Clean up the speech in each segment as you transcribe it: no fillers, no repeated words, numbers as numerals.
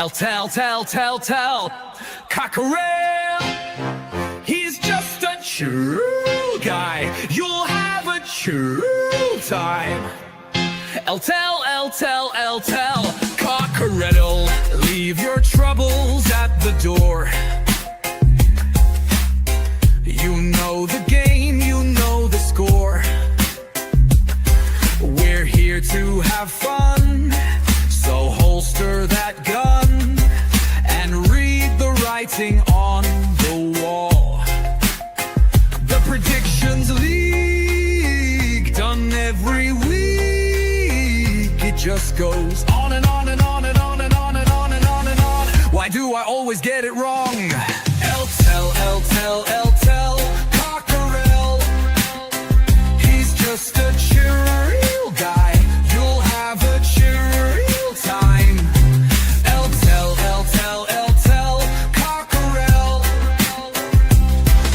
tell, Cockerel. He's just a true guy. You'll have a true time. Tell, Cockerel. Leave your troubles at the door. You know the game, you know the score. We're here to have fun, so holster that gun and read the writing on the wall. The predictions leak, done every week. It just goes on and on and on and on and on and on and on and on. Why do I always get it wrong? Tell, Cockerel. He's just a chill guy. You'll have a chill time. Tell, Cockerel.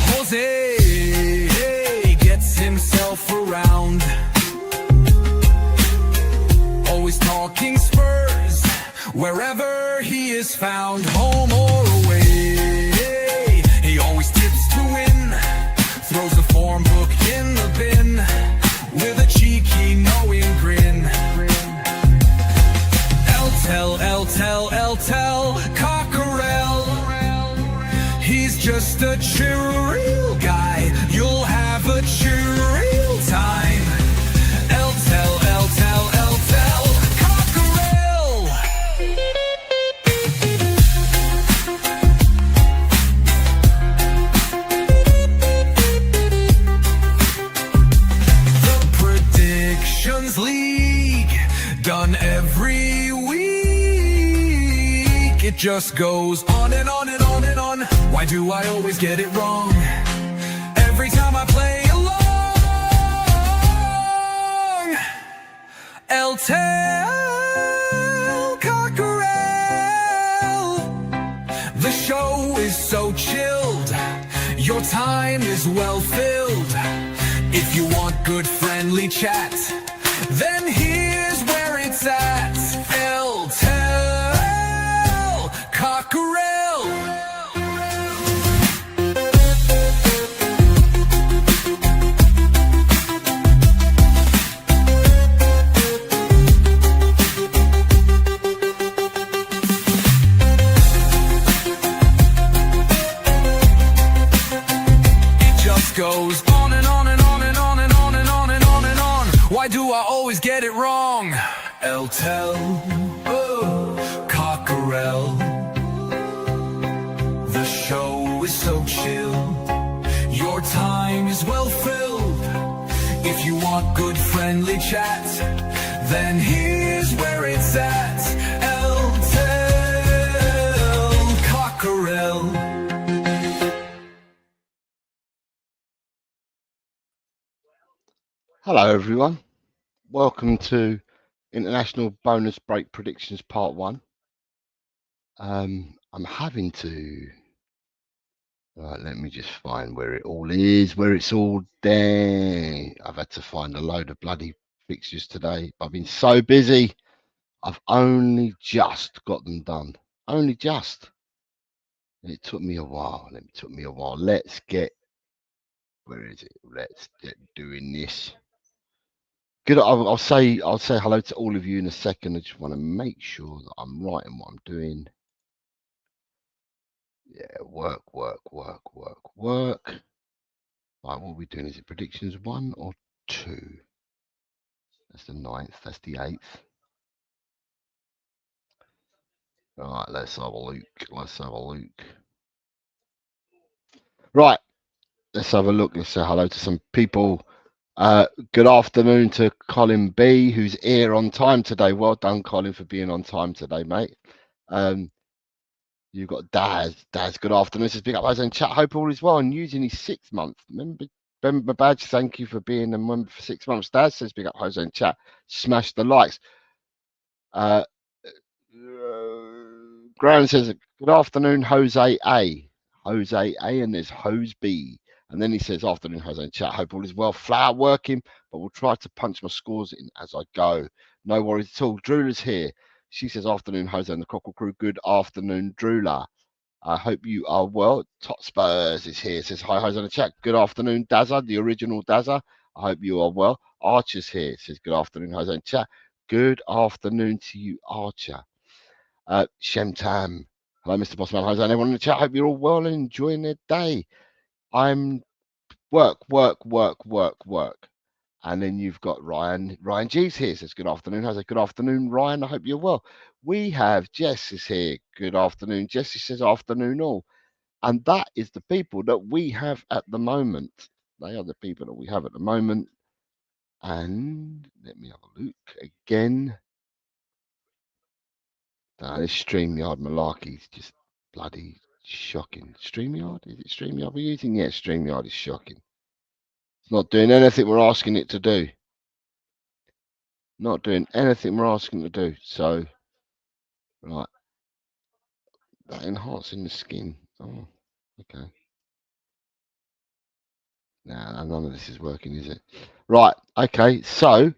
Jose gets himself around, always talking Spurs wherever he is found, home or away. He always tips to win, throws the form book in the bin with a cheeky knowing grin. Tell, Cockerel. He's just a chill guy. You'll have a chill time. Tell, Cockerel. The predictions league, done every week. It just goes on and on and on and on. Why do I always get it wrong? Every time I play along. Tell, Cockerel. The show is so chilled, your time is well filled. If you want good friendly chat, then here's where it's at. Tell, Cockerel. It just goes on and on and on and on and on and on and on and on. Why do I always get it wrong? Tell, Cockerel. The show is so chill, your time is well filled. If you want good friendly chat, then here's where it's at. Tell, Cockerel. Hello everyone, welcome to International Bonus Break Predictions Part 1. I'm having to, right, let me just find where it all is, where it's all there. I've had to find a load of bloody fixtures today. I've been so busy, I've only just got them done, only just. And it took me a while, Let's get, where is it? Let's get doing this. Good. I'll say hello to all of you in a second. I just want to make sure that I'm right in what I'm doing. Yeah, work. Right, what are we doing? Is it predictions 1 or 2? That's the 9th. That's the 8th. All right, let's have a look. Right, let's have a look. Let's say hello to some people. Good afternoon to Colin B, who's here on time today. Well done, Colin, for being on time today, mate. You've got Daz. Good afternoon. Says big up, Jose in chat. Hope all is well and using his 6th month. Remember my badge. Thank you for being a member for 6 months. Daz says big up, Jose in chat. Smash the likes. Graham says good afternoon, Jose A. And there's Hose B. And then he says, afternoon, Jose in chat. Hope all is well. Flat out working, but we'll try to punch my scores in as I go. No worries at all. Drula's here. She says, afternoon, Jose and the Cockle Crew. Good afternoon, Drula. I hope you are well. Tot Spurs is here. Says, hi, Jose in the chat. Good afternoon, Dazza, the original Dazza. I hope you are well. Archer's here. Says, good afternoon, Jose in the chat. Good afternoon to you, Archer. Shemtam. Hello, Mr. Bossman, Jose, and everyone in the chat. Hope you're all well and enjoying their day. I'm work. And then you've got Ryan. Ryan G's here. Says, good afternoon. Jose, good afternoon, Ryan. I hope you're well. We have Jess is here. Good afternoon. Jessie says, afternoon all. And that is the people that we have at the moment. They are the people that we have at the moment. And let me have a look again. This StreamYard malarkey is just bloody shocking. StreamYard? Is it StreamYard we're using? Yeah, StreamYard is shocking. It's not doing anything we're asking it to do. Not doing anything we're asking it to do. So, right. That enhancing the skin. Oh, okay. Nah, none of this is working, is it? Right. Okay. So,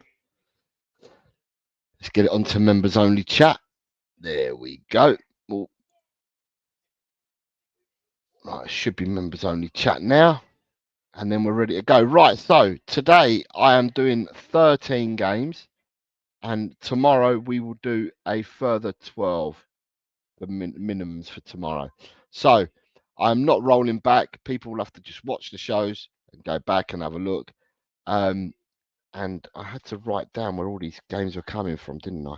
let's get it onto members only chat. There we go. Well, right, it should be members only chat now. And then we're ready to go. Right, so today I am doing 13 games. And tomorrow we will do a further 12, the minimums for tomorrow. So I'm not rolling back. People will have to just watch the shows and go back and have a look. And I had to write down where all these games were coming from, didn't I?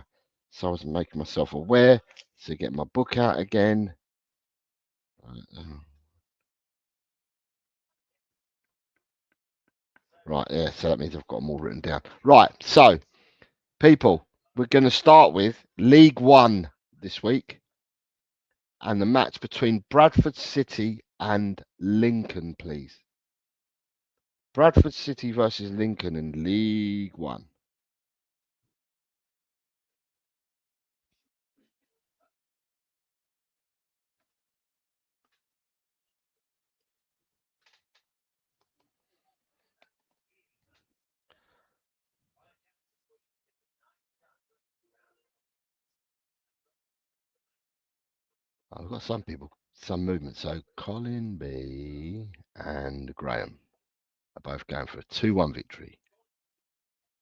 So I was making myself aware to get my book out again. Right, yeah, so that means I've got them all written down. Right, so, people, we're going to start with League One this week. And the match between Bradford City and Lincoln, please. Bradford City versus Lincoln in League One. I've got some people, some movement. So Colin B and Graham are both going for a 2-1 victory.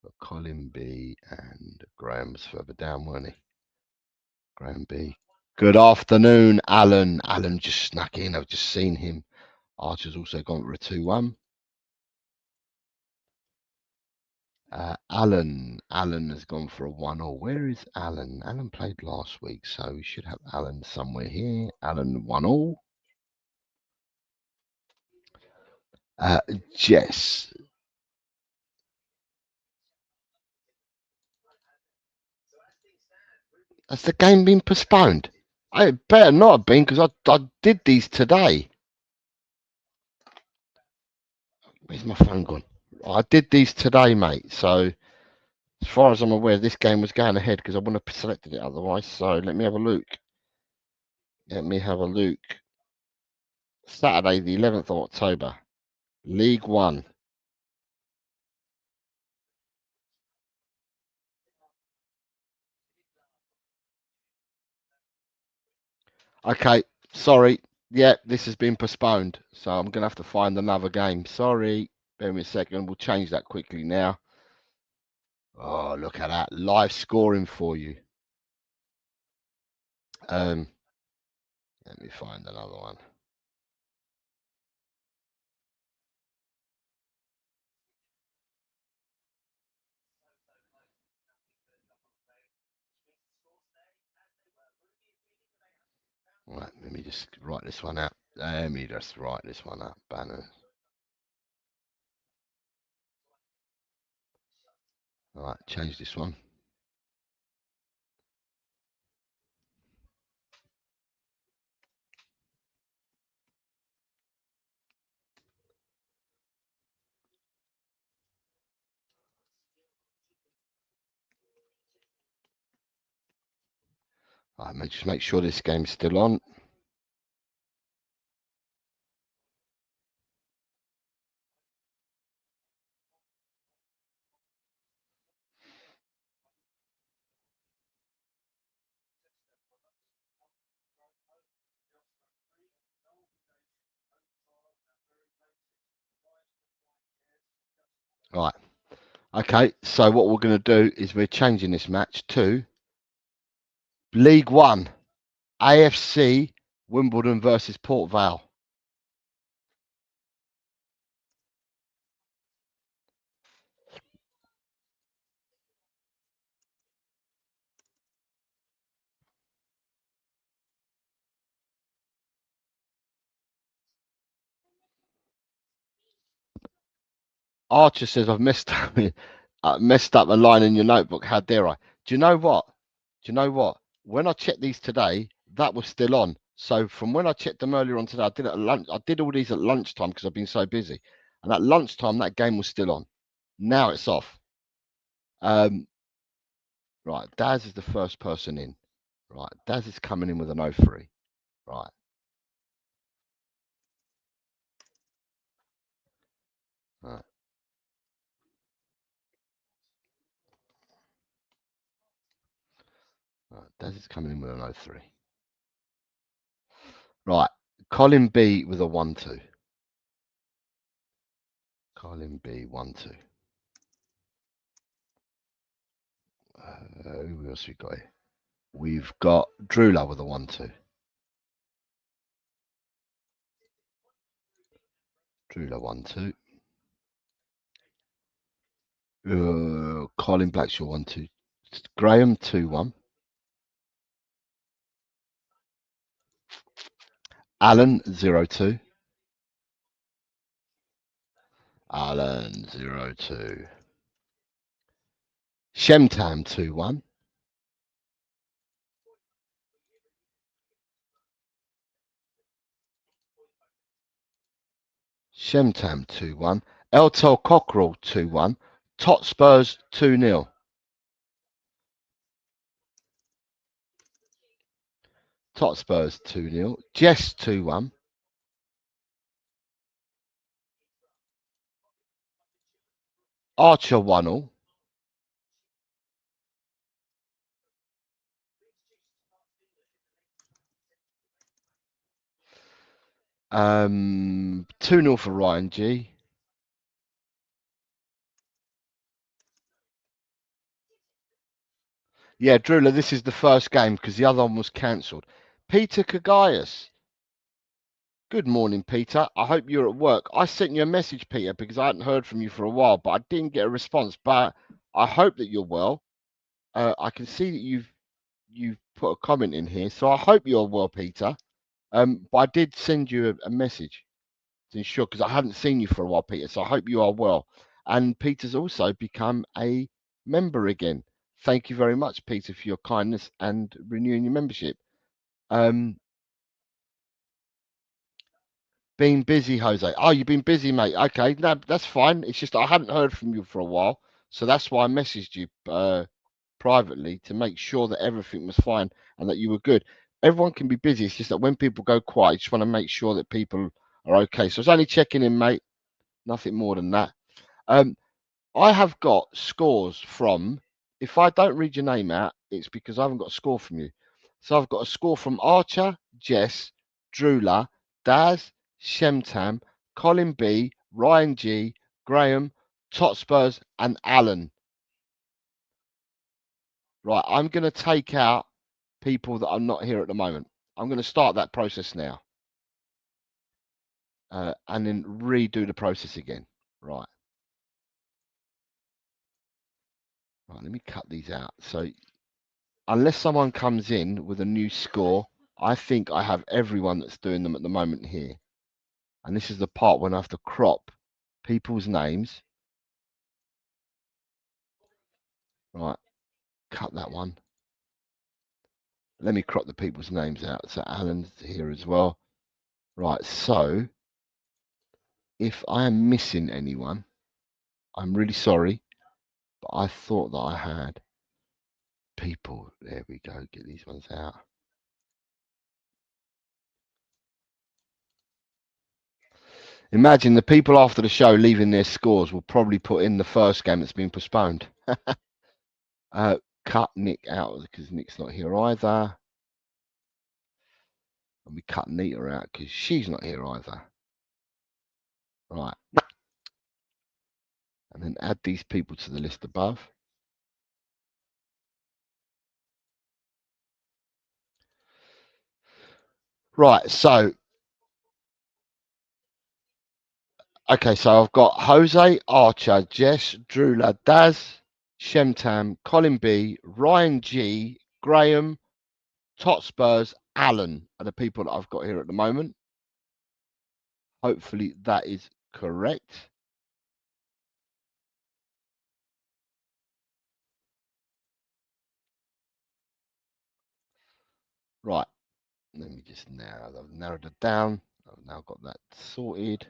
But Colin B and Graham was further down, weren't he? Graham B. Good afternoon, Alan. Alan just snuck in. I've just seen him. Archer's also gone for a 2-1. Alan has gone for a 1-1. Where is Alan? Alan played last week, so we should have Alan somewhere here. Alan 1-1. Jess. Has the game been postponed? It better not have been because I did these today. Where's my phone gone? I did these today, mate. So as far as I'm aware, this game was going ahead because I wouldn't have selected it otherwise. So let me have a look. Saturday, the 11th of October, League One. Okay, sorry. Yeah, this has been postponed. So I'm going to have to find another game. Sorry. Bear with me a second. We'll change that quickly now. Oh, look at that. Live scoring for you. Let me find another one. Right, let me just write this one out. Banner. All right, change this one. All right, just make sure this game's still on. Right. Okay, so what we're going to do is we're changing this match to League One, AFC Wimbledon versus Port Vale. Archer says I've messed up, messed up a line in your notebook. How dare I? Do you know what? Do you know what? When I checked these today, that was still on. So from when I checked them earlier on today, I did it at lunch. I did all these at lunchtime because I've been so busy. And at lunchtime, that game was still on. Now it's off. Right, Daz is the first person in. Right, Daz is coming in with an 0-3. Right. Right. Right. Daz is coming in with an 0-3. Right. Colin B with a 1-2. Colin B 1-2. Who else we got here? We've got Drula with a 1-2. Drula 1-2. Colin Blackshaw 1-2. Graham 2-1. Alan 0-2. Alan 0-2. Shemtam 2-1. Shemtam 2-1. Eltel Cockerell 2-1. Tot Spurs 2-0. Tot Spurs 2-0. Jess 2-1. Archer 1-0. Um, 2-0 for Ryan G. Yeah, Drula, this is the first game because the other one was cancelled. Peter Kagaias. Good morning, Peter. I hope you're at work. I sent you a message, Peter, because I hadn't heard from you for a while, but I didn't get a response. But I hope that you're well. I can see that you've put a comment in here, so I hope you're well, Peter. But I did send you a message to ensure because I haven't seen you for a while, Peter. So I hope you are well. And Peter's also become a member again. Thank you very much, Peter, for your kindness and renewing your membership. Been busy, Jose. Oh, you've been busy, mate. Okay, no, that's fine. It's just I hadn't heard from you for a while, so that's why I messaged you privately to make sure that everything was fine and that you were good. Everyone can be busy. It's just that when people go quiet, you just want to make sure that people are okay. So it's only checking in, mate. Nothing more than that. I have got scores from. If I don't read your name out, it's because I haven't got a score from you. So I've got a score from Archer, Jess, Drula, Daz, Shemtam, Colin B, Ryan G, Graham, Totspurs, and Alan. Right, I'm going to take out people that are not here at the moment. I'm going to start that process now. And then redo the process again. Right. Right, let me cut these out. So unless someone comes in with a new score, I think I have everyone that's doing them at the moment here. And this is the part when I have to crop people's names. Right, cut that one. Let me crop the people's names out. So Alan's here as well. Right, so if I am missing anyone, I'm really sorry, but I thought that I had people. There we go, get these ones out. Imagine the people after the show leaving their scores will probably put in the first game that's been postponed. Cut Nick out because Nick's not here either. And we cut Nita out because she's not here either. Right. and then add these people to the list above. Right, so okay, so I've got Jose, Archer, Jess, Drula, Daz, Shemtam, Colin B, Ryan G, Graham, Tot Spurs, Alan are the people that I've got here at the moment. Hopefully that is correct. Right, let me just I've narrowed it down. I've now got that sorted.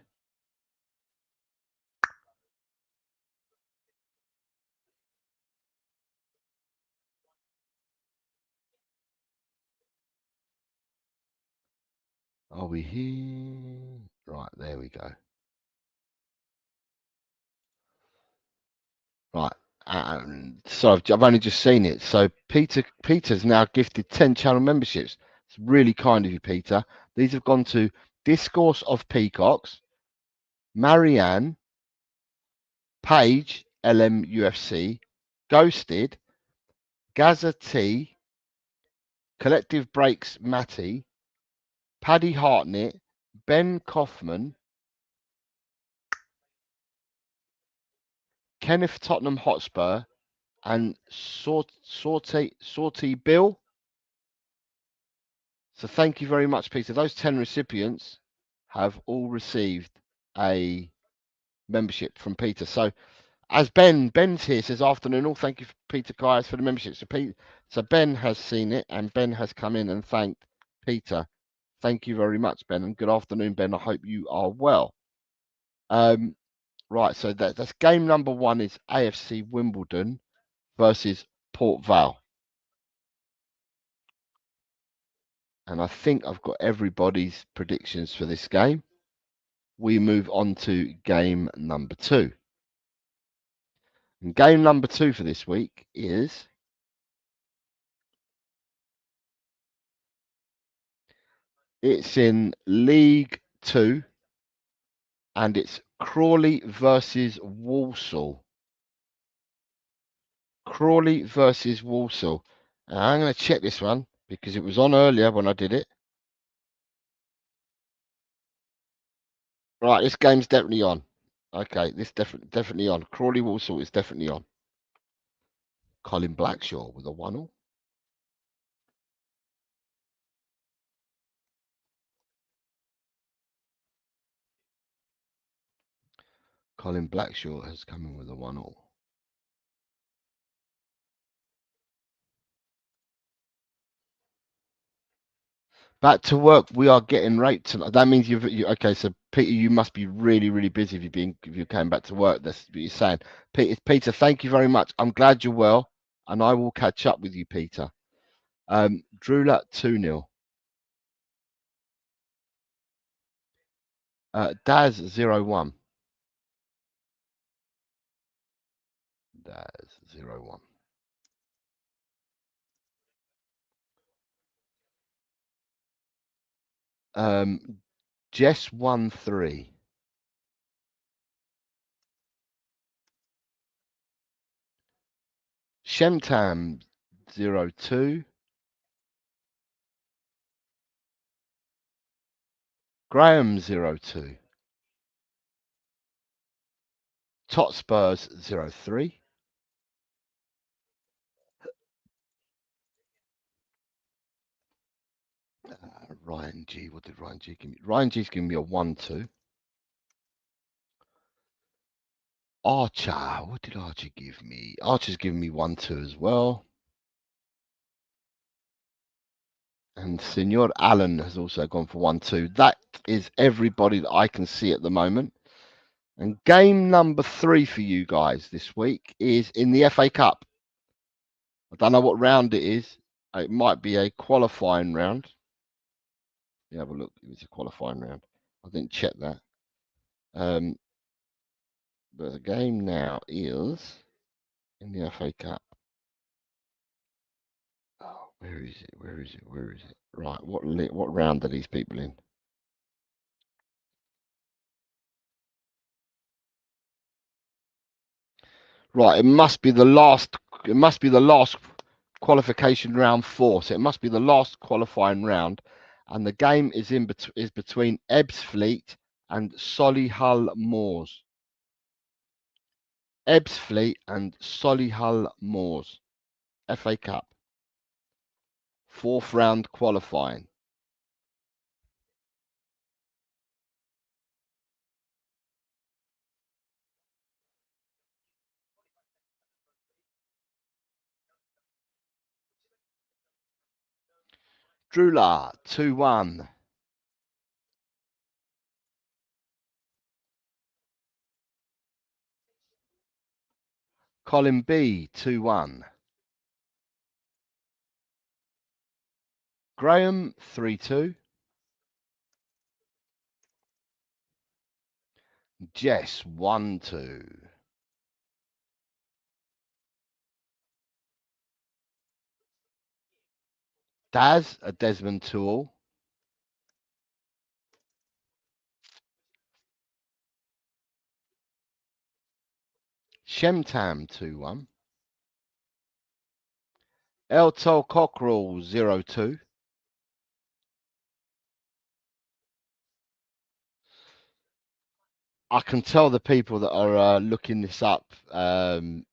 Are we here? Right, there we go. Right. So I've only just seen it. So Peter's now gifted 10 channel memberships. It's really kind of you, Peter. These have gone to Discourse of Peacocks, Marianne, Paige, LMUFC, Ghosted, Gaza T, Collective Breaks Matty, Paddy Hartnett, Ben Kaufman, Kenneth Tottenham Hotspur, and Sorty Bill. So thank you very much, Peter. Those 10 recipients have all received a membership from Peter. So as Ben's here, says afternoon all, thank you Peter Kayas for the membership. So Ben has seen it and Ben has come in and thanked Peter. Thank you very much, Ben, and good afternoon, Ben. I hope you are well. Right, so that's game number 1 is AFC Wimbledon versus Port Vale. And I think I've got everybody's predictions for this game. We move on to game number 2. And game number 2 for this week is it's in League 2 and it's Crawley versus Walsall. Crawley versus Walsall. And I'm going to check this one because it was on earlier when I did it. Right, this game's definitely on. Okay, this definitely on. Crawley Walsall is definitely on. Colin Blackshaw with a 1-0. Colin Blackshaw has come in with a 1-0. Back to work. We are getting raped tonight. That means okay. So Peter, you must be really, really busy if you came back to work. That's what you're saying. Peter, thank you very much. I'm glad you're well, and I will catch up with you, Peter. Drula 2-0. Daz 0-1. Daz 0-1. Jess 1-3. Shemtam 0-2. Graham 0-2. Tot Spurs 0-3. Ryan G. What did Ryan G give me? Ryan G's giving me a 1-2. Archer. What did Archer give me? Archer's giving me 1-2 as well. And Senor Allen has also gone for 1-2. That is everybody that I can see at the moment. And game number 3 for you guys this week is in the FA Cup. I don't know what round it is. It might be a qualifying round. Let me have a look. It's a qualifying round. I didn't check that. But the game now is in the FA Cup. Oh, where is it? Where is it? Where is it? Right. What round are these people in? Right, it must be the last. It must be the last qualification round 4. So it must be the last qualifying round, and the game is is between Ebbsfleet and Solihull Moors. Ebbsfleet and Solihull Moors, FA Cup, 4th round qualifying. Drula 2-1. Colin B 2-1. Graham 3-2. Jess 1-2. Daz a Desmond 2-all. Shemtam 2-1. Eltol Cockerell 0-2. I can tell the people that are looking this up and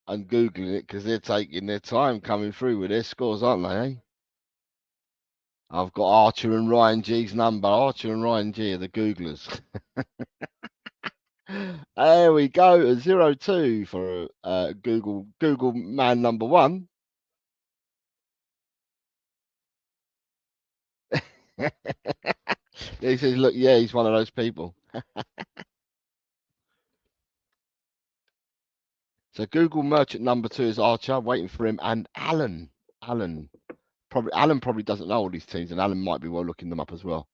Googling it because they're taking their time coming through with their scores, aren't they? Eh? I've got Archer and Ryan G's number. Archer and Ryan G are the Googlers. There we go. 0-2 for Google man number 1. He says, look, yeah, he's one of those people. So Google merchant number 2 is Archer, waiting for him, and Alan. Alan probably doesn't know all these teams, and Alan might be well looking them up as well.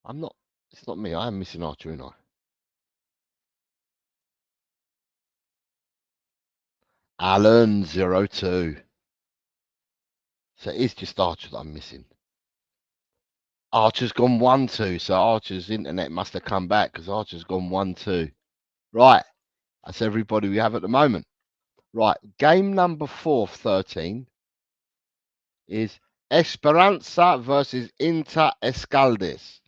I'm not. It's not me. I am missing Archer, and I. Alan 0-2. So it is just Archer that I'm missing. Archer's gone 1-2, so Archer's internet must have come back because Archer's gone 1-2. Right, that's everybody we have at the moment. Right, game number 4 of 13 is Esperanza versus Inter Escaldes.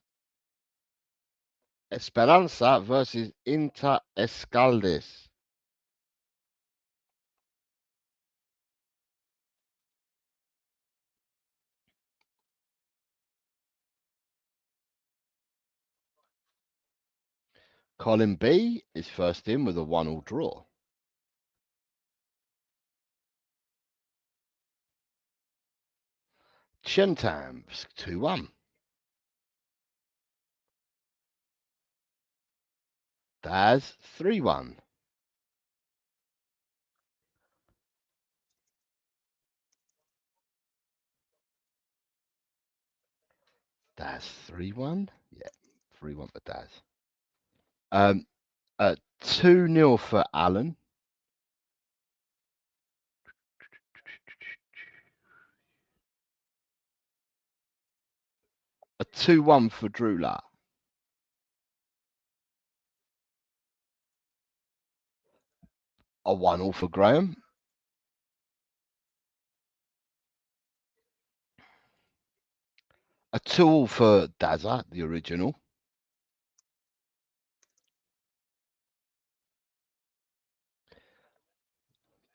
Esperanza versus Inter Escaldes. Colin B is first in with a 1-all draw. Shentam 2-1. Daz 3-1. Daz 3-1. Yeah, 3-1 for Daz. 2-0 for Alan. A 2-1 for Drula. A 1-all for Graham. A 2-all for Dazza, the original.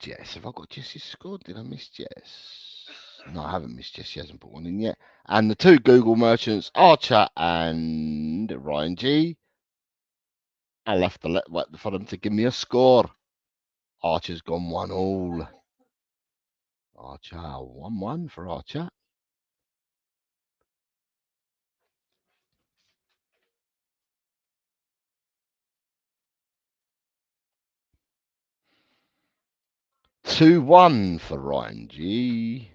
Jess, have I got Jess's score? Did I miss Jess? No, I haven't missed Jess. She hasn't put one in yet. And the 2 Google merchants, Archer and Ryan G. I'll have to wait for them to give me a score. Archer's gone 1-all. Archer 1-1 for Archer. Two one for Ryan G.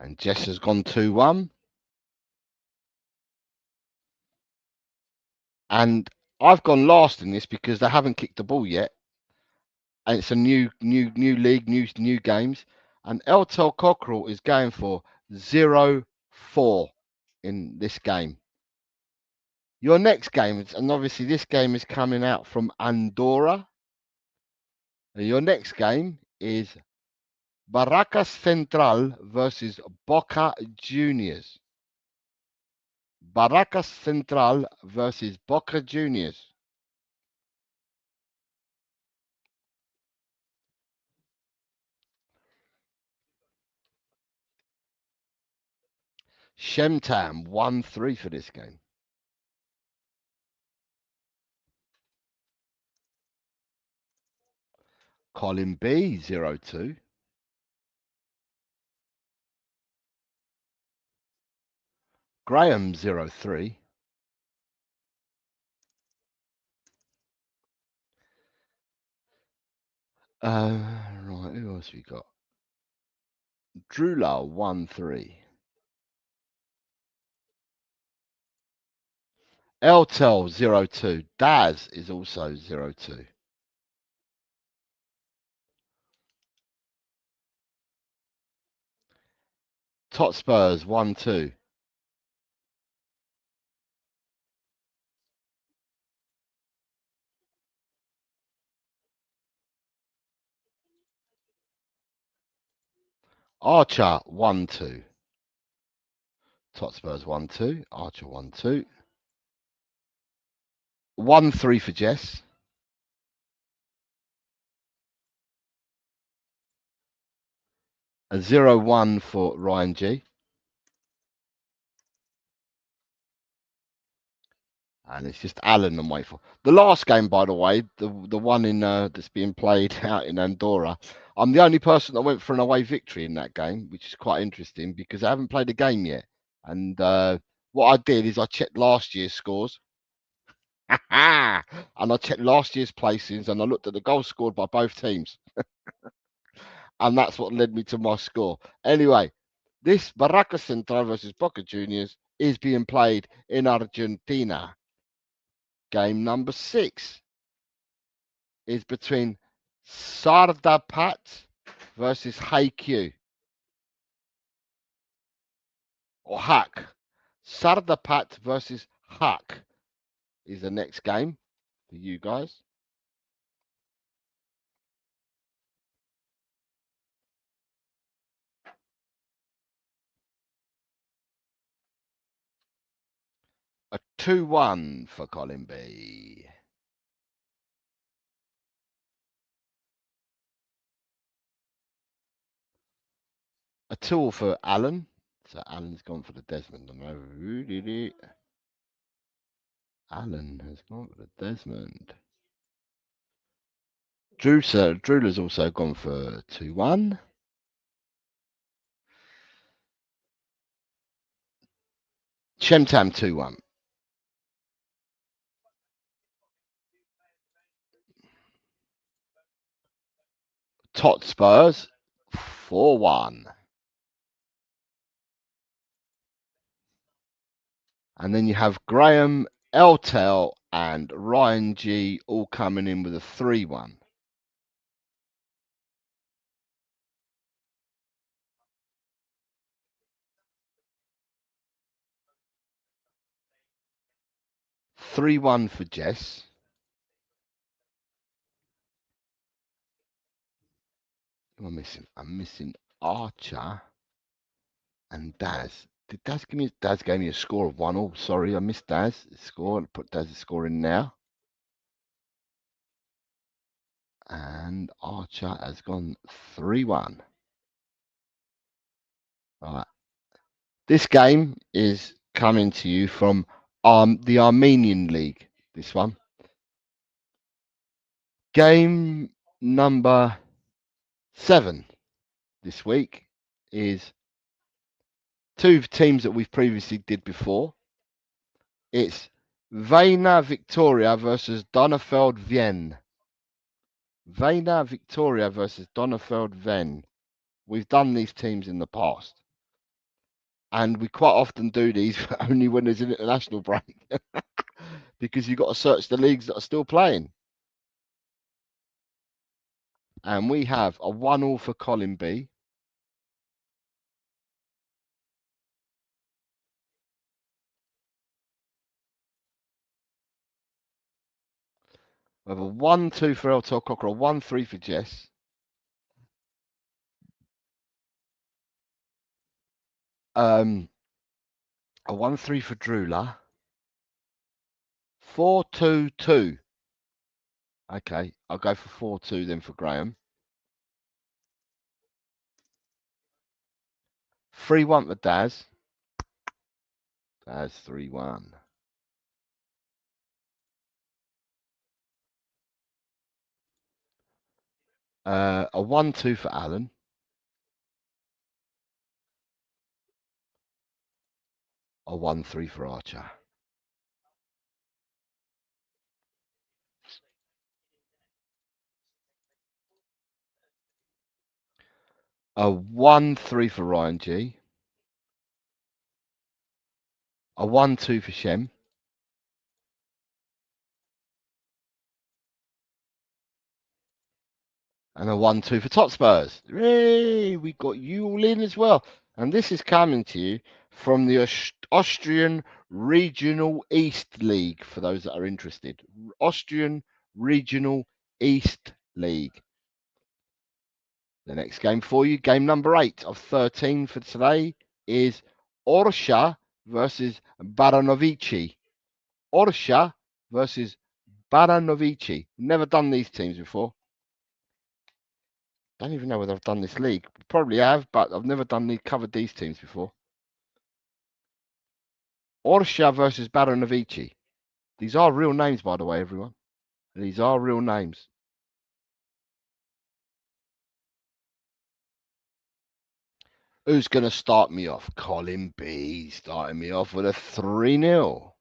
And Jess has gone 2-1. And I've gone last in this because they haven't kicked the ball yet. And it's a new league, new games. And Eltel Cockerel is going for 0-4 in this game. Your next game, and obviously this game is coming out from Andorra. Your next game is Barracas Central versus Boca Juniors. Barracas Central versus Boca Juniors. Shemtam 1-3 for this game. Colin B 0-2. Graham 0-3. Right, who else we got? Drula 1-3. Eltel 0-2. Daz is also 0-2. Tot Spurs 1-2. Archer 1-2. Tot Spurs 1-2. Archer 1-2. 1-3 for Jess. A 0-1 for Ryan G. And it's just Alan I'm waiting for. The last game, by the way, the one in that's being played out in Andorra, I'm the only person that went for an away victory in that game, which is quite interesting because I haven't played a game yet. And what I did is I checked last year's scores. And I checked last year's placings and I looked at the goals scored by both teams. And that's what led me to my score. Anyway, this Barracas Central versus Boca Juniors is being played in Argentina. Game number 6 is between Sardapat versus HQ or Hack. Sardapat versus Hack is the next game for you guys. A 2-1 for Colin B. A 2 for Alan. So Alan's gone for the Desmond. Alan has gone for the Desmond. Drewler's also gone for 2-1. Chemtam 2-1. Tot Spurs 4-1. And then you have Graham, Eltel, and Ryan G all coming in with a 3-1. (3-1) for Jess. Who am I missing? I'm missing Archer and Daz. Did Daz give me? Daz gave me a score of 1-1. Sorry, I missed Daz's score. I'll put Daz's score in now. And Archer has gone 3-1. Right. This game is coming to you from the Armenian League. This one. Game number 7 this week is two teams that we've previously did before. It's Vejna Victoria versus Donnerfeld Vien. Vejna Victoria versus Donnerfeld Vien. We've done these teams in the past. And we quite often do these only when there's an international break because you've got to search the leagues that are still playing. And we have a 1-1 for Colin B. We have a 1-2 for Eltel Cocker, a 1-3 for Jess. A 1-3 for Drula. 4-2-2. Okay, I'll go for 4-2 then for Graham. 3-1 for Daz. Daz 3-1. A 1-2 for Alan. A 1-3 for Archer. A 1-3 for Ryan G. A 1-2 for Shem. And a 1-2 for Top Spurs. Yay! We got you all in as well. And this is coming to you from the Austrian Regional East League, for those that are interested. Austrian Regional East League. The next game for you, game number 8 of 13 for today, is Orsha versus Baranovici. Orsha versus Baranovici. Never done these teams before. Don't even know whether I've done this league. Probably have, but I've never covered these teams before. Orsha versus Baranovici. These are real names, by the way, everyone. These are real names. Who's going to start me off? Colin B starting me off with a 3-0.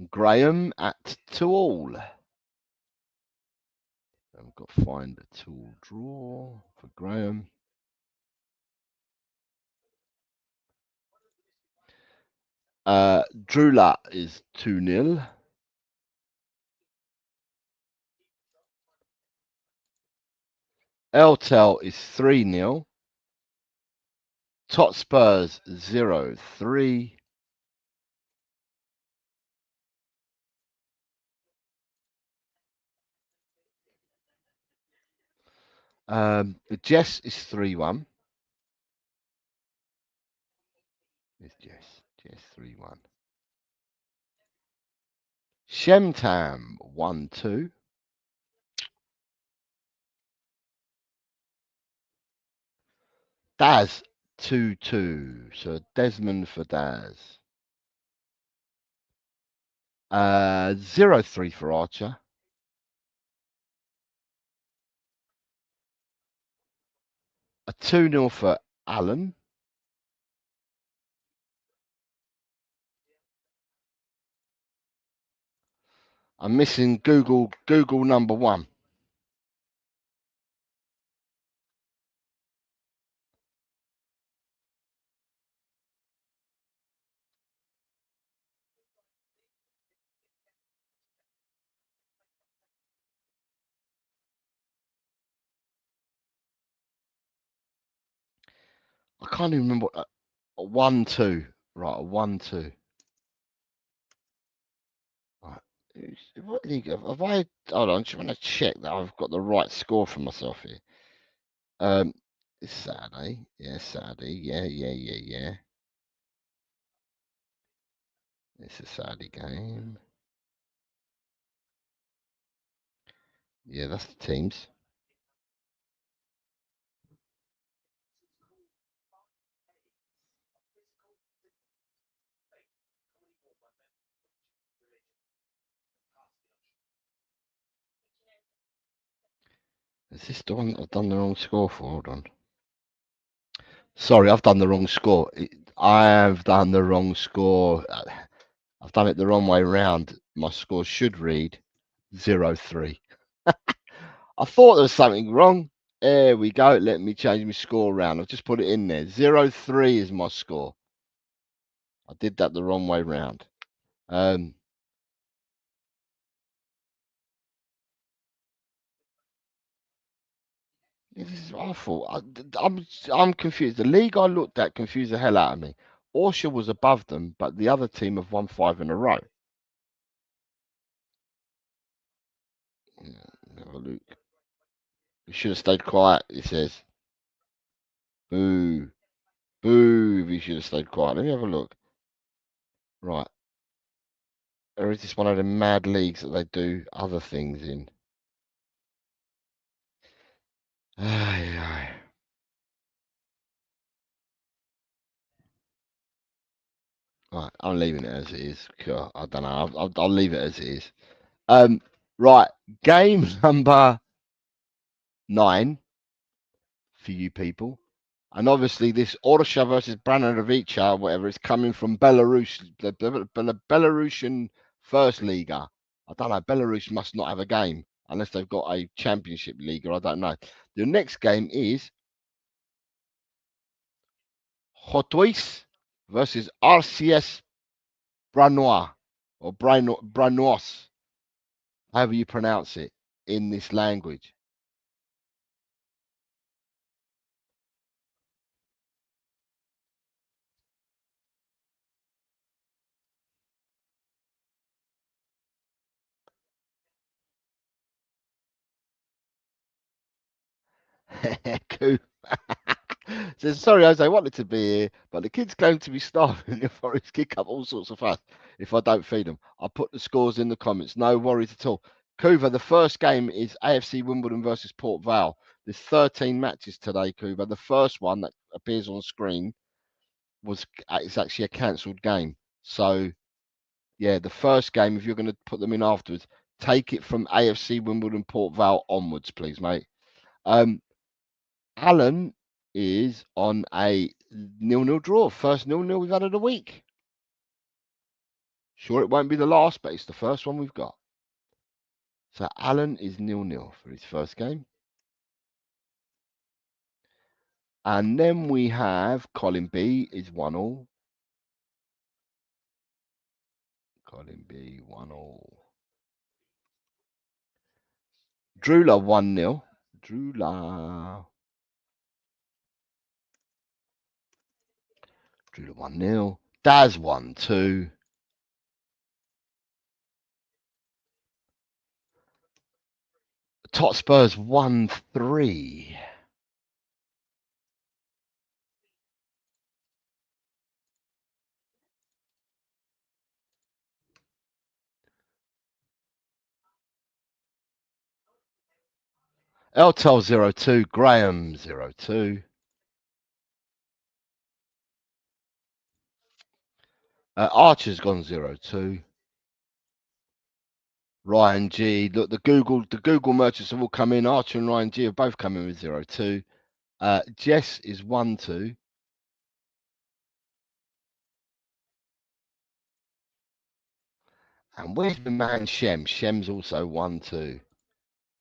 Graham at 2-all. I've got to find a 2-all draw for Graham. Drula is 2-0. Eltel is 3-0. Tot Spurs 0-3. Jess is 3-1. It's Jess 3-1. Shemtam 1-2. Daz 2-2. So Desmond for Daz. 0-3 for Archer. A 2-0 for Alan. I'm missing Google number 1. I can't even remember. A 1-2. Right, a 1-2. Right. What league have I? Hold on, I just want to check that I've got the right score for myself here. It's Saturday. Yeah, Saturday. Yeah. It's a Saturday game. Yeah, that's the teams. Is this the one that I've done the wrong score for? Hold on. Sorry, I've done the wrong score. I have done the wrong score. I've done it the wrong way around. My score should read 0-3. I thought there was something wrong. There we go. Let me change my score around. I've just put it in there. 0-3 is my score. I did that the wrong way round. This is awful. I'm confused. The league I looked at confused the hell out of me. Orsha was above them, but the other team have won 5 in a row. Have a look. We should have stayed quiet, it says. Boo. Boo, we should have stayed quiet. Let me have a look. Right. Or is this one of the mad leagues that they do other things in? Aye, aye. Right, I'm leaving it as it is. Cool. I don't know. I'll leave it as it is. Right. Game number 9 for you people. And obviously, this Orsha versus Branovica, whatever, is coming from Belarus, the Belarusian First Liga. I don't know. Belarus must not have a game unless they've got a championship league, or I don't know. The next game is Hotois versus RCS Branois, or Branois, however you pronounce it in this language. Cool. So sorry, Jose, I wanted to be here, but the kids claim to be starving. The Forest kick up all sorts of fuss if I don't feed them. I'll put the scores in the comments. No worries at all. Kuva, the first game is AFC Wimbledon versus Port Vale. There's 13 matches today, Kuva. The first one that appears on screen it's actually a cancelled game. So yeah, the first game, if you're going to put them in afterwards, take it from AFC Wimbledon Port Vale onwards, please, mate. Alan is on a 0-0 draw. First 0-0 we've had of the week. Sure, it won't be the last, but it's the first one we've got. So Alan is 0-0 for his first game. And then we have Colin B is 1-1. Colin B 1-1. Drula 1-0. Drula 1-0. Daz 1-2. Tot Spurs 1-3. Eltel 0-2. Graham 0-2. Archer's gone 0-2. Ryan G. Look, the Google merchants have all come in. Archer and Ryan G have both come in with 0-2. Jess is 1-2. And where's the man Shem? Shem's also 1-2.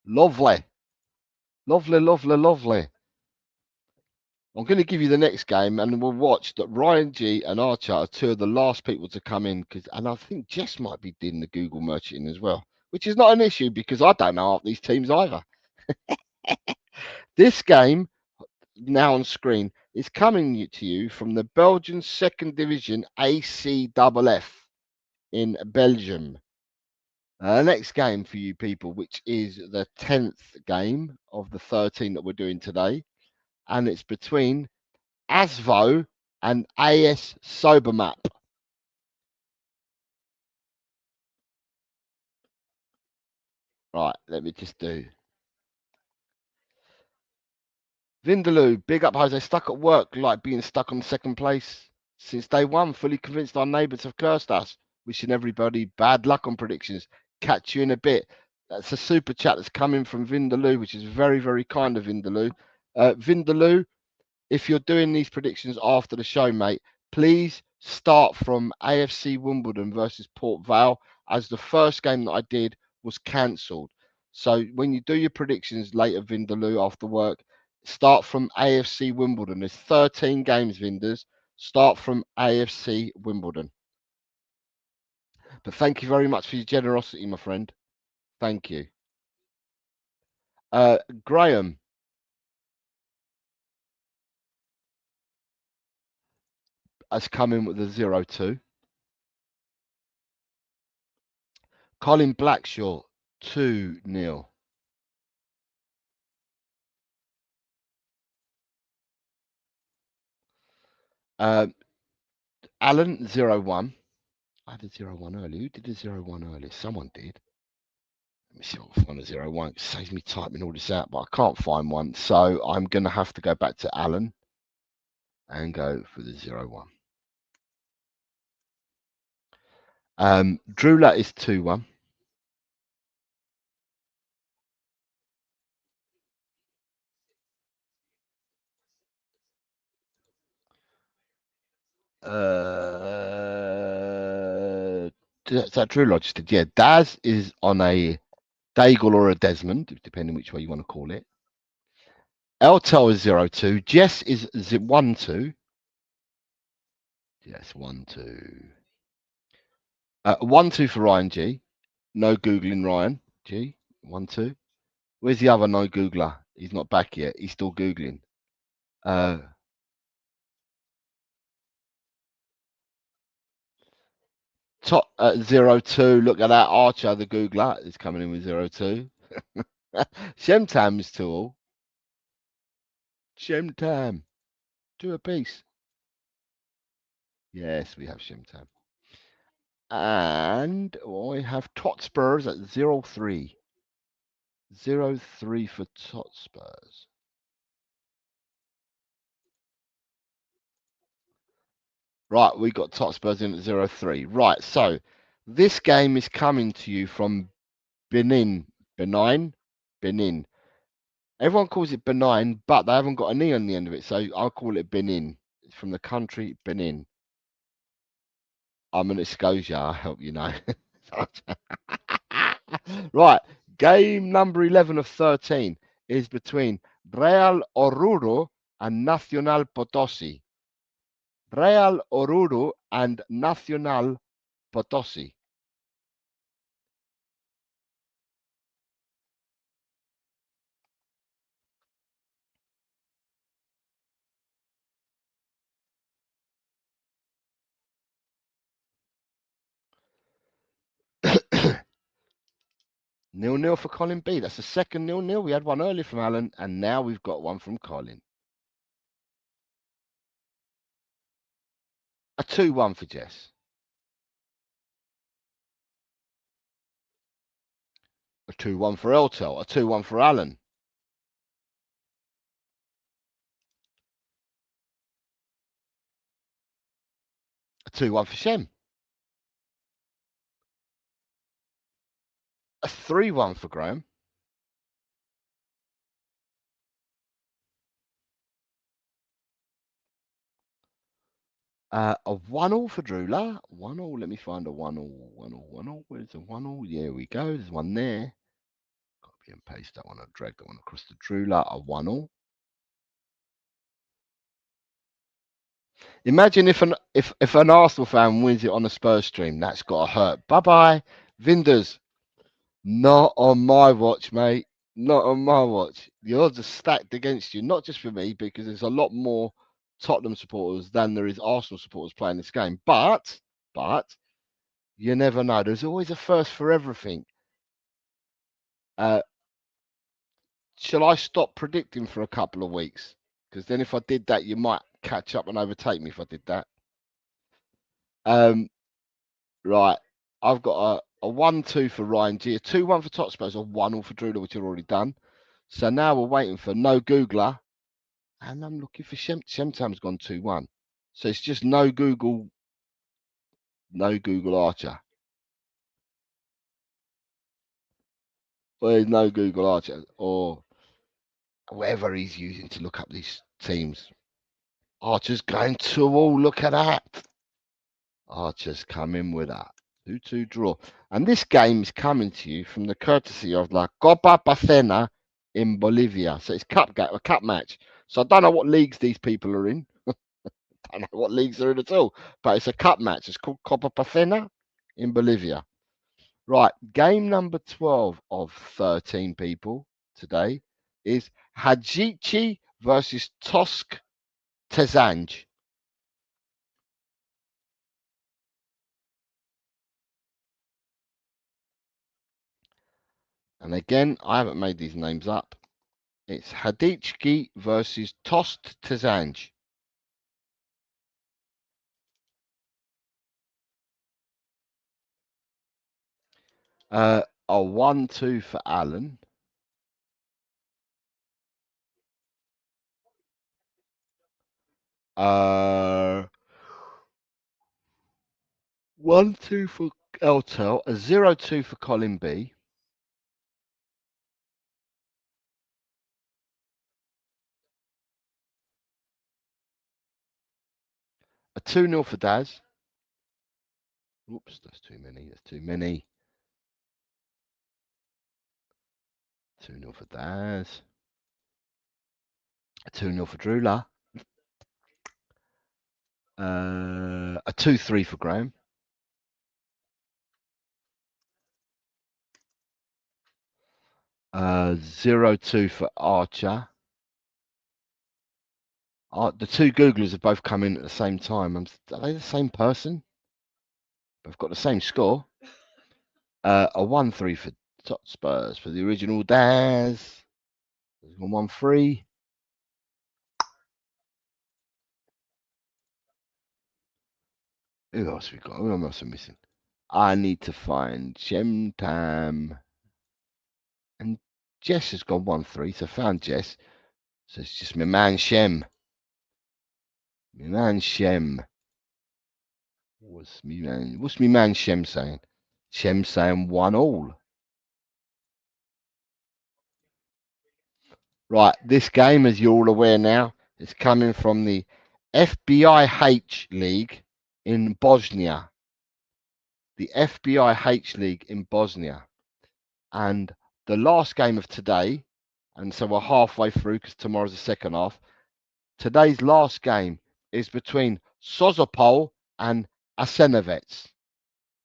Lovely. Lovely, lovely, lovely. I'm going to give you the next game, and we'll watch that Ryan G and Archer are 2 of the last people to come in. And I think Jess might be doing the Google merchant as well, which is not an issue because I don't know half these teams either. This game, now on screen, is coming to you from the Belgian Second Division ACFF in Belgium. Next game for you people, which is the 10th game of the 13 that we're doing today, and it's between ASVO and AS Sobermap. Right, let me just do. Vindaloo, big up Jose, stuck at work like being stuck on second place since day one, fully convinced our neighbours have cursed us. Wishing everybody bad luck on predictions. Catch you in a bit. That's a super chat that's coming from Vindaloo, which is very, very kind of Vindaloo. Vindaloo, if you're doing these predictions after the show, mate, please start from AFC Wimbledon versus Port Vale, as the first game that I did was cancelled. So when you do your predictions later, Vindaloo, after work, Start from AFC Wimbledon. There's 13 games, Vinders. Start from AFC Wimbledon. But thank you very much for your generosity, my friend. Thank you. Graham. Has come in with a 0-2. Colin Blackshaw, 2-0. Alan, 0-1. I had a 0-1 early. Who did a 0-1 early? Someone did. Let me see if I can find a 0-1. It saves me typing all this out, but I can't find one. So I'm going to have to go back to Alan and go for the 0-1. Drula is 2-1. Is that Drew Lodge did? Yeah, Daz is on a Daigle or a Desmond, depending which way you want to call it. Eltel is 0-2. Jess is 1-2. Yes, 1-2. 1-2 for Ryan G. No Googling Ryan G. 1-2. Where's the other no Googler? He's not back yet. He's still Googling. 0-2. Look at that. Archer, the Googler, is coming in with 0-2. Shemtam is 2-all. Shemtam. 2 apiece. Yes, we have Shemtam. And I have Totspurs at 0-3. 0-3 for Totspurs. Right, we got Totspurs in at 0-3. Right, so this game is coming to you from Benin. Benin? Everyone calls it Benin, but they haven't got an E on the end of it, so I'll call it Benin. It's from the country Benin. I'm an Escocia, I'll help you know. Right, game number 11 of 13 is between Real Oruro and Nacional Potosi. Real Oruro and Nacional Potosi. Nil-nil for Colin B. That's the second 0-0. We had one earlier from Alan, and now we've got one from Colin. A 2-1 for Jess. A 2-1 for Eltel. A 2-1 for Alan. A 2-1 for Shem. A 3-1 for Graham. A 1-all for Drula. 1-all. Let me find a 1-all. 1-all. 1-all. Where's the 1-all? There we go. There's one there. Copy and paste that one. I'll drag that one across to Drula. A 1-all. Imagine if an Arsenal fan wins it on a Spurs stream. That's got to hurt. Bye-bye. Vinders. Not on my watch, mate. Not on my watch. The odds are stacked against you. Not just for me, because there's a lot more Tottenham supporters than there is Arsenal supporters playing this game. But you never know. There's always a first for everything. Shall I stop predicting for a couple of weeks? Because then if I did that, you might catch up and overtake me if I did that. Right. I've got a 1-2 for Ryan G, a 2-1 for Totspurs, a 1-all for Drula, which I've already done. So now we're waiting for no Googler. And I'm looking for Shemtam's gone 2-1. So it's just no Google Archer. Well, there's no Google Archer or whatever he's using to look up these teams. Archer's going 2-all. Look at that. Archer's coming with that. 2-2 draw. And this game is coming to you from the courtesy of La Copa Pacena in Bolivia. So it's a cup match. So I don't know what leagues these people are in. I don't know what leagues they're in at all. But it's a cup match. It's called Copa Pacena in Bolivia. Right, game number 12 of 13 people today is Hadjichi versus Tosk Tezanj. And again, I haven't made these names up. It's Hadjichi versus Tosk Tezanj. A 1-2 for Alan. Uh, 1-2 for Eltel, a 0-2 for Colin B. A 2-0 for Daz. Oops, that's too many. That's too many. 2-0 for Daz. A 2-0 for Drula. A 2-3 for Graham. A 0-2 for Archer. The two Googlers have both come in at the same time. Are they the same person? They've got the same score. A 1-3 for Top Spurs for the original Daz. There's 1-3. Who else we got? Who else am I missing? I need to find Shem Tam. And Jess has gone 1-3, so I found Jess. So it's just my man Shem. My man Shem. What's me man Shem saying? Shem saying 1-1. Right, this game, as you're all aware now, is coming from the FBIH League in Bosnia. The FBIH League in Bosnia. And the last game of today, and so we're halfway through because tomorrow's the second half. Today's last game is between Sozopol and Asenovets.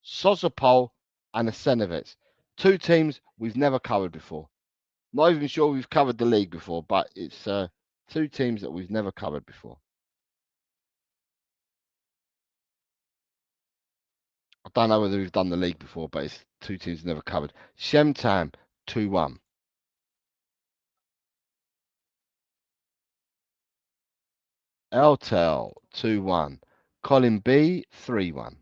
Sozopol and Asenovets. Two teams we've never covered before. Not even sure we've covered the league before, but it's two teams that we've never covered before. I don't know whether we've done the league before, but it's two teams never covered. Shemtam 2-1. Eltel 2-1. Colin B 3-1.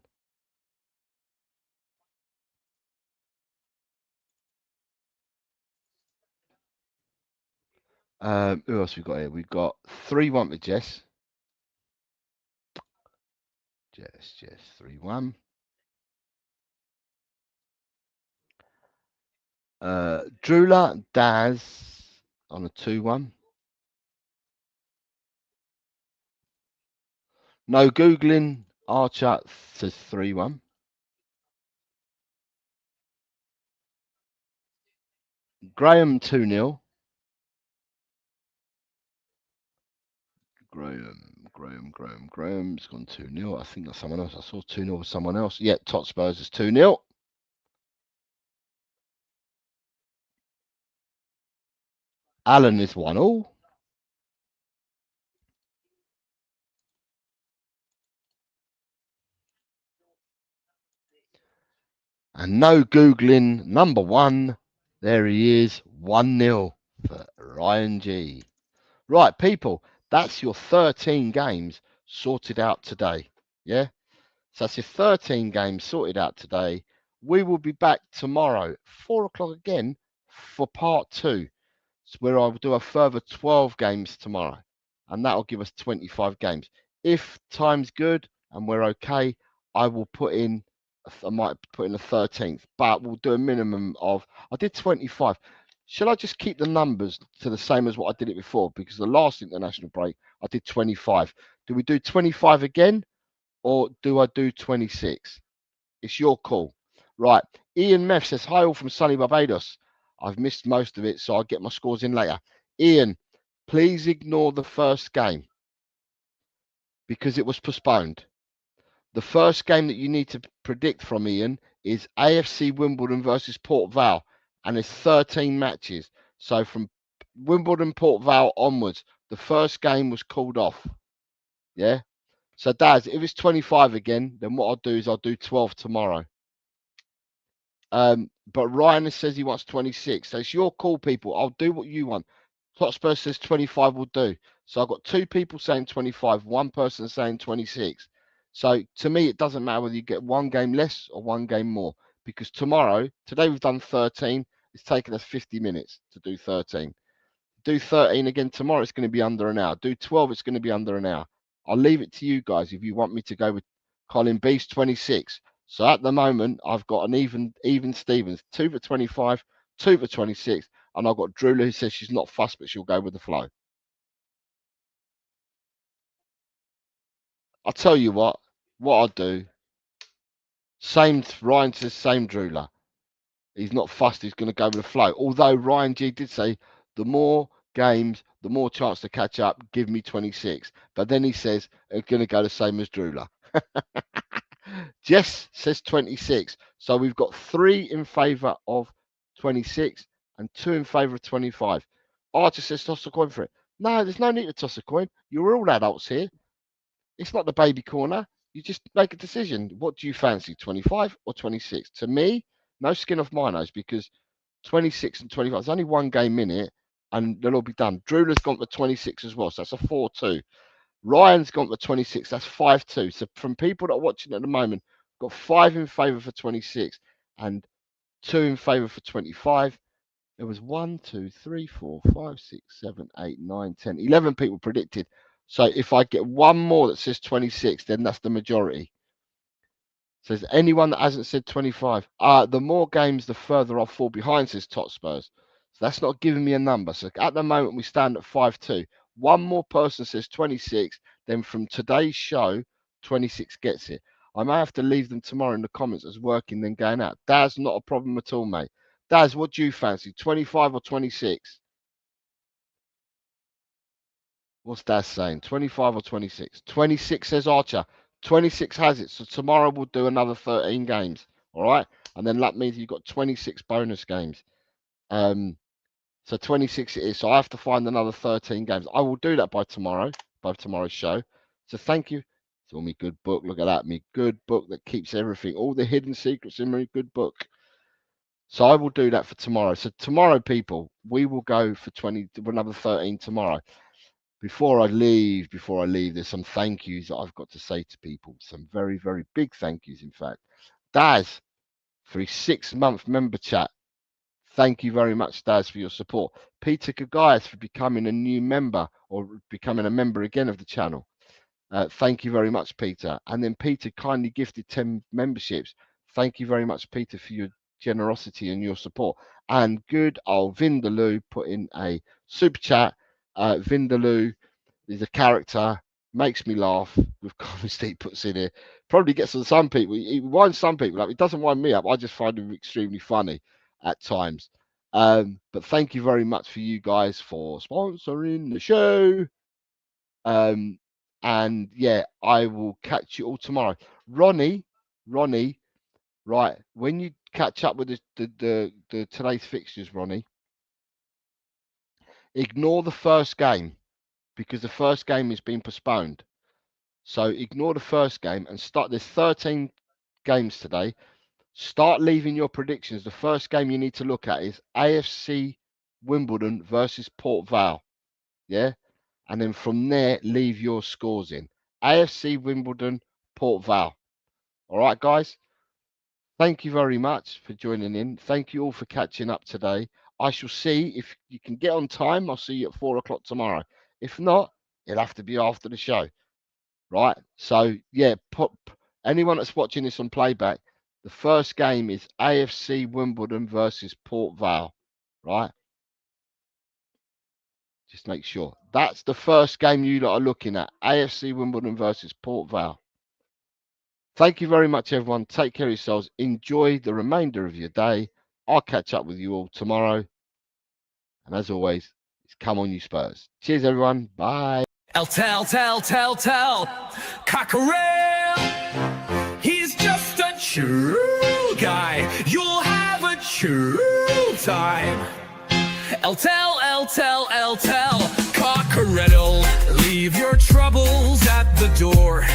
Who else we got here? We've got 3-1 for Jess. Jess 3-1. Drula Daz on a 2-1. No Googling. Archer says 3-1. Graham 2-0. Graham's gone 2-0. I think that's someone else. I saw 2-0 with someone else. Yeah, Tot Spurs is 2-0. Alan is 1-1. And no Googling, number 1. There he is, 1-0 for Ryan G. Right, people, that's your 13 games sorted out today. Yeah? So that's your 13 games sorted out today. We will be back tomorrow, 4 o'clock again, for part 2. Where I will do a further 12 games tomorrow. And that will give us 25 games. If time's good and we're okay, I will I might put in a 13th, but we'll do a minimum of, I did 25. Shall I just keep the numbers to the same as what I did it before? Because the last international break, I did 25. Do we do 25 again? Or do I do 26? It's your call. Right. Ian Meth says, hi all from sunny Barbados. I've missed most of it, so I'll get my scores in later. Ian, please ignore the first game because it was postponed. The first game that you need to predict from Ian is AFC Wimbledon versus Port Vale, and it's 13 matches. So from Wimbledon Port Vale onwards, the first game was called off. Yeah. So Daz, if it's 25 again, then what I'll do is I'll do 12 tomorrow. But Ryan says he wants 26. So it's your call, people. I'll do what you want. Hotspur says 25 will do. So I've got two people saying 25, one person saying 26. So to me, it doesn't matter whether you get one game less or one game more. Because today we've done 13. It's taken us 50 minutes to do 13. Do 13 again tomorrow, it's going to be under an hour. Do 12, it's going to be under an hour. I'll leave it to you guys if you want me to go with Colin Beast 26. So at the moment, I've got an even Stevens, 2 for 25, 2 for 26, and I've got Drula who says she's not fussed, but she'll go with the flow. I'll tell you what I'll do. Same, Ryan says same Drula. He's not fussed, he's going to go with the flow. Although Ryan G did say the more games, the more chance to catch up, give me 26. But then he says it's going to go the same as Drula. Jess says 26. So we've got 3 in favour of 26 and 2 in favour of 25. Archer says toss a coin for it. No, there's no need to toss a coin. You're all adults here. It's not the baby corner. You just make a decision. What do you fancy, 25 or 26? To me, no skin off my nose, because 26 and 25, there's only one game in it, and they'll all be done. Drula's gone for 26 as well, so that's a 4-2. Ryan's gone for 26, that's 5-2. So from people that are watching at the moment, got 5 in favour for 26 and 2 in favour for 25. There was 1, 2, 3, 4, 5, 6, 7, 8, 9, 10, 11 people predicted. So if I get one more that says 26, then that's the majority. Says anyone that hasn't said 25. The more games, the further I'll fall behind, says Tot Spurs. So that's not giving me a number. So at the moment, we stand at 5-2. One more person says 26. Then from today's show, 26 gets it. I may have to leave them tomorrow in the comments as working, then going out. Daz, not a problem at all, mate. Daz, what do you fancy, 25 or 26? What's Daz saying, 25 or 26? 26 says Archer. 26 has it. So tomorrow we'll do another 13 games. All right. And then that means you've got 26 bonus games. So 26 it is. So I have to find another 13 games. I will do that by tomorrow's show. So thank you. It's all me good book. Look at that. Me good book that keeps everything, all the hidden secrets in my good book. So I will do that for tomorrow. So tomorrow, people, we will go for another 13 tomorrow. Before I leave, there's some thank yous that I've got to say to people. Some very, very big thank yous, in fact. Daz, for his 6-month member chat. Thank you very much, Daz, for your support. Peter Kagayas for becoming a new member, or becoming a member again of the channel. Thank you very much, Peter. And then Peter kindly gifted 10 memberships. Thank you very much, Peter, for your generosity and your support. And good old Vindaloo put in a super chat. Vindaloo is a character, makes me laugh with comments he puts in here. Probably gets on some people. He winds some people up. It doesn't wind me up. I just find him extremely funny at times. But thank you very much for you guys for sponsoring the show. And yeah, I will catch you all tomorrow. Ronnie, right, when you catch up with the today's fixtures, Ronnie, ignore the first game, because the first game has been postponed. So ignore the first game and start. There's 13 games today. Start leaving your predictions. The first game you need to look at is AFC Wimbledon versus Port Vale. Yeah. And then from there, leave your scores in. AFC Wimbledon, Port Vale. All right, guys. Thank you very much for joining in. Thank you all for catching up today. I shall see if you can get on time. I'll see you at 4 o'clock tomorrow. If not, it'll have to be after the show. Right. So, yeah, anyone that's watching this on playback, the first game is AFC Wimbledon versus Port Vale. Right. Just make sure. That's the first game you lot are looking at. AFC Wimbledon versus Port Vale. Thank you very much, everyone. Take care of yourselves. Enjoy the remainder of your day. I'll catch up with you all tomorrow. And as always, it's come on you Spurs. Cheers everyone. Bye. Tell, Cockerell, he's just a true guy. You'll have a true time. Tell, Cockerell, leave your troubles at the door.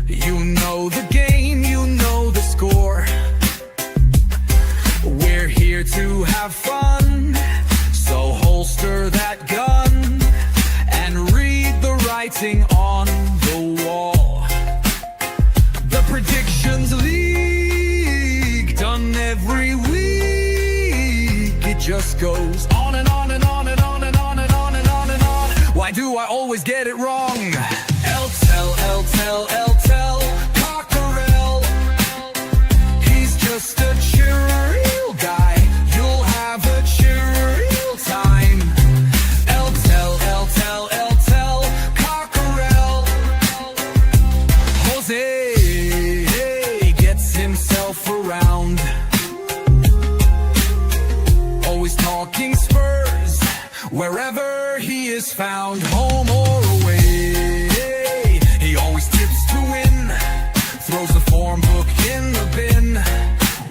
You know the game, you know the score. We're here to have fun, so holster that gun and read the writing on the wall. The Predictions League, done every week. It just goes on and on and on and on and on and on and on and on. Why do I always get it wrong? Tell, Cockerell, he's just a chill guy. You'll have a chill time. Tell, Cockerell. Jose gets himself around, always talking Spurs wherever he is found, home or away. He always tips to win, throws the form book in the bin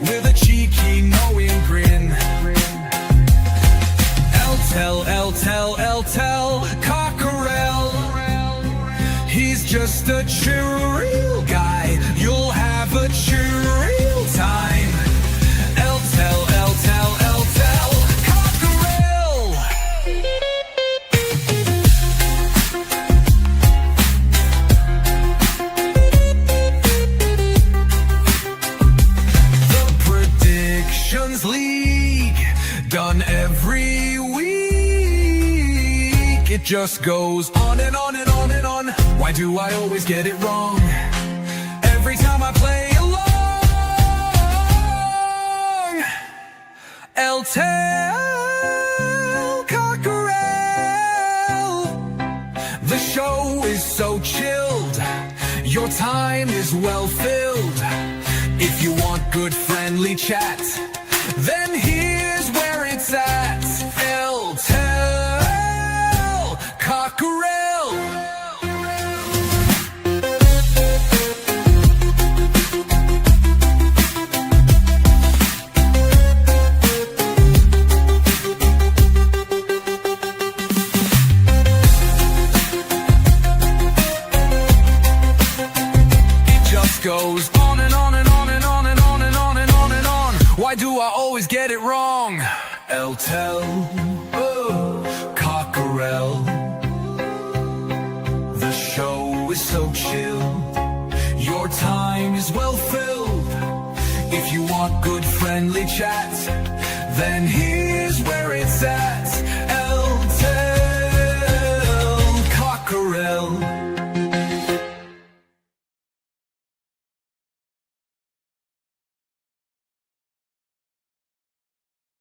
with a cheeky knowing grin. Tell, Cockerell, he's just a chill guy. You'll have a chill time. Tell, Cockerell. The Predictions League, done every week. It just goes on and on and on and on. Why do I always get it wrong every time I play along? Tell, Cockerell, the show is so chilled, your time is well filled. If you want good friendly chat, then here's where it's at. Tell, Cockerell. It just goes on and on and on and on and on and on and on and on. Why do I always get it wrong? Tell, Cockerell, the show is so chill, your time is well filled. If you want good friendly chat, then here's where it's at. Tell, Cockerell.